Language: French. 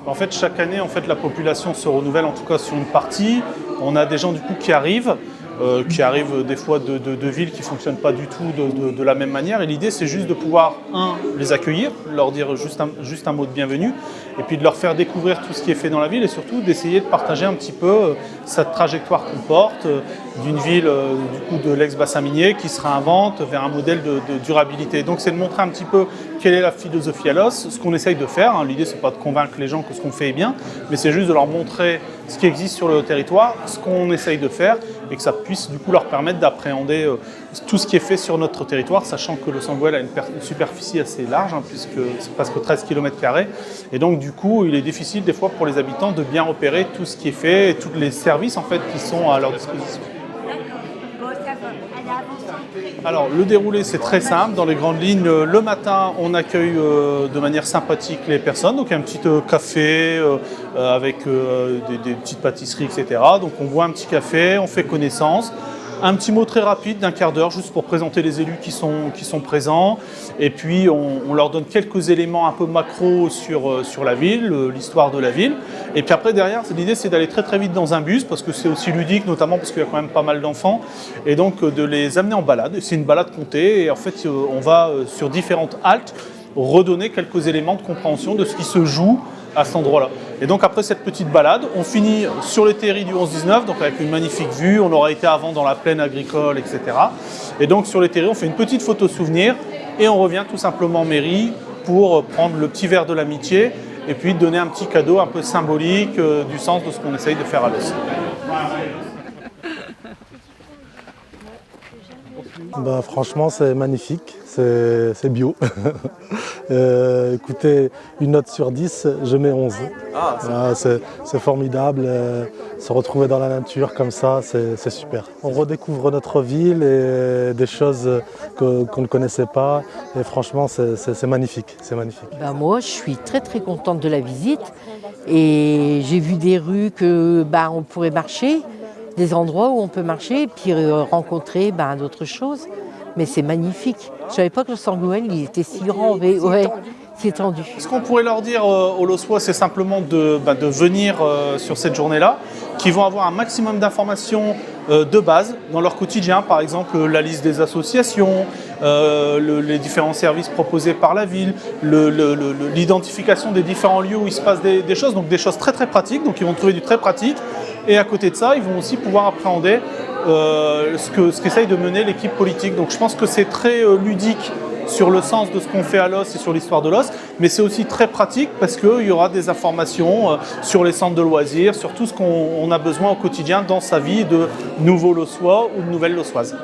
En fait, chaque année, la population se renouvelle, en tout cas sur une partie. On a des gens du coup qui arrivent des fois de villes qui ne fonctionnent pas du tout de la même manière. Et l'idée, c'est juste de pouvoir, les accueillir, leur dire juste un mot de bienvenue, et puis de leur faire découvrir tout ce qui est fait dans la ville, et surtout d'essayer de partager un petit peu cette trajectoire qu'on porte d'une ville du coup de l'ex-bassin minier qui se réinvente vers un modèle de durabilité. Donc c'est de montrer un petit peu quelle est la philosophie à l'os, ce qu'on essaye de faire. L'idée, c'est pas de convaincre les gens que ce qu'on fait est bien, mais c'est juste de leur montrer ce qui existe sur le territoire, ce qu'on essaye de faire, et que ça puisse du coup leur permettre d'appréhender tout ce qui est fait sur notre territoire, sachant que le Sangwell a une superficie assez large, puisque c'est presque 13 km², et donc du coup il est difficile des fois pour les habitants de bien repérer tout ce qui est fait et tous les services qui sont à leur disposition. Alors le déroulé, c'est très simple, dans les grandes lignes. Le matin, on accueille de manière sympathique les personnes, donc un petit café avec des petites pâtisseries, etc. Donc on boit un petit café, on fait connaissance. Un petit mot très rapide d'un quart d'heure juste pour présenter les élus qui sont présents, et puis on leur donne quelques éléments un peu macro sur la ville, l'histoire de la ville, et puis après derrière l'idée c'est d'aller très très vite dans un bus parce que c'est aussi ludique, notamment parce qu'il y a quand même pas mal d'enfants, et donc de les amener en balade. C'est une balade comptée, et en fait on va sur différentes haltes redonner quelques éléments de compréhension de ce qui se joue à cet endroit-là. Et donc après cette petite balade, on finit sur les terris du 11-19, donc avec une magnifique vue. On aura été avant dans la plaine agricole, etc. Et donc sur les terris, on fait une petite photo souvenir et on revient tout simplement en mairie pour prendre le petit verre de l'amitié et puis donner un petit cadeau un peu symbolique du sens de ce qu'on essaye de faire à l'os. Franchement, c'est magnifique, c'est bio. Écoutez, une note sur 10, je mets 11. C'est formidable, se retrouver dans la nature comme ça, c'est super. On redécouvre notre ville et des choses qu'on ne connaissait pas, et franchement, c'est magnifique. Moi, je suis très très contente de la visite, et j'ai vu des rues que on pourrait marcher, des endroits où on peut marcher et puis rencontrer d'autres choses. Mais c'est magnifique. Je ne savais pas que le Sangwell il était si grand. C'est étendu. Ce qu'on pourrait leur dire aux Lossois, c'est simplement de venir sur cette journée-là, qu'ils vont avoir un maximum d'informations de base dans leur quotidien, par exemple la liste des associations, les différents services proposés par la ville, l'identification des différents lieux où il se passe des choses, donc des choses très très pratiques, donc ils vont trouver du très pratique. Et à côté de ça, ils vont aussi pouvoir appréhender ce qu'essaye de mener l'équipe politique. Donc je pense que c'est très ludique sur le sens de ce qu'on fait à l'os et sur l'histoire de l'os, mais c'est aussi très pratique parce qu'il y aura des informations sur les centres de loisirs, sur tout ce qu'on a besoin au quotidien dans sa vie de nouveau Lossois ou de nouvelle Lossoise.